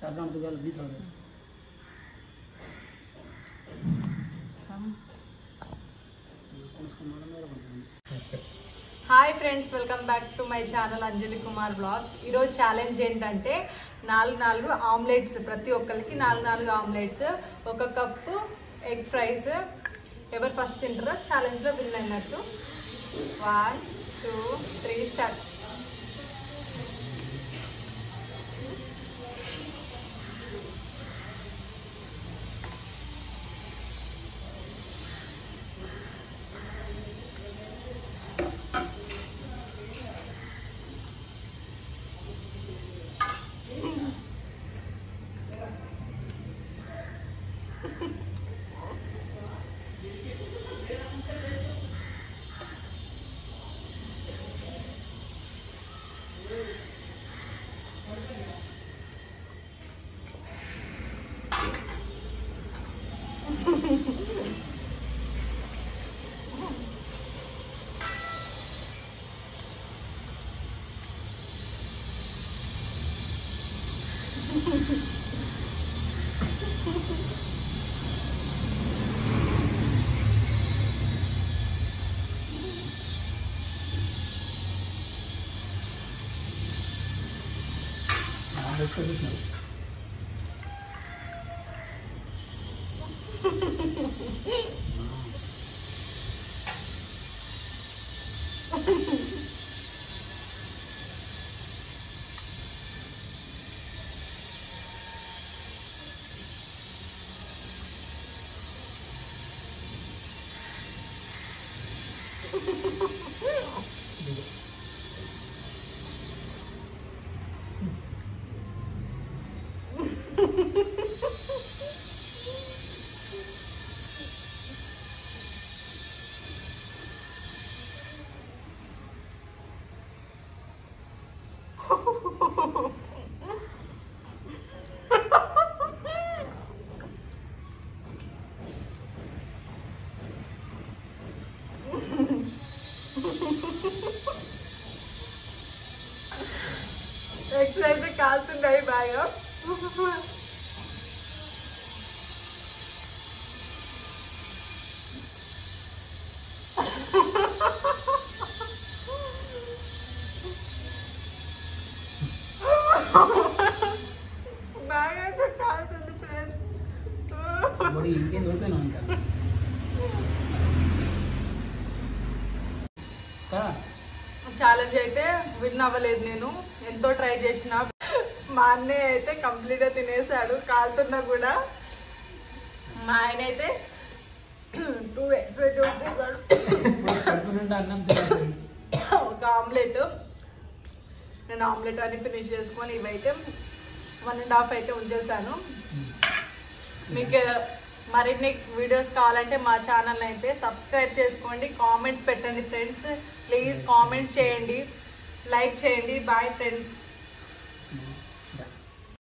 Hi friends, welcome back to my channel Anjali Kumar blogs. ఈరోజు challenge ఏంటంటే 4 omelettes, ప్రతి ఒక్కరికి 4 ఆమ్లెట్స్, 1 కప్పు ఎగ్ ఫ్రైస్. ఎవరు ఫస్ట్ తింటారో ఛాలెంజ్లో విన్ అయినట్టు. 1 2 3 స్టార్ట్. ఎగ్స్ అయితే కాలుతున్నాయి బాగా. బాగా అయితే కాలుతుంది ఫ్రెండ్స్. ఛాలెంజ్ అయితే విన్ అవ్వలేదు. నేను ఎంతో ట్రై చేసిన. మా అన్నయ్య అయితే కంప్లీట్గా తినేసాడు, కాలుతున్నా కూడా. మా ఆయన అయితే 2 ఎగ్స్ అయితే వచ్చేసాడు. 1 ఆమ్లెట్. నేను ఆమ్లెట్ అన్ని ఫినిష్ చేసుకొని ఇవైతే 1.5 అయితే ఉంచేసాను. మీకు మరిన్ని వీడియోస్ కావాలంటే మా ఛానల్ అయితే సబ్స్క్రైబ్ చేసుకోండి, కామెంట్స్ పెట్టండి ఫ్రెండ్స్. ప్లీజ్ కామెంట్స్ చేయండి, లైక్ చేయండి. Bye friends.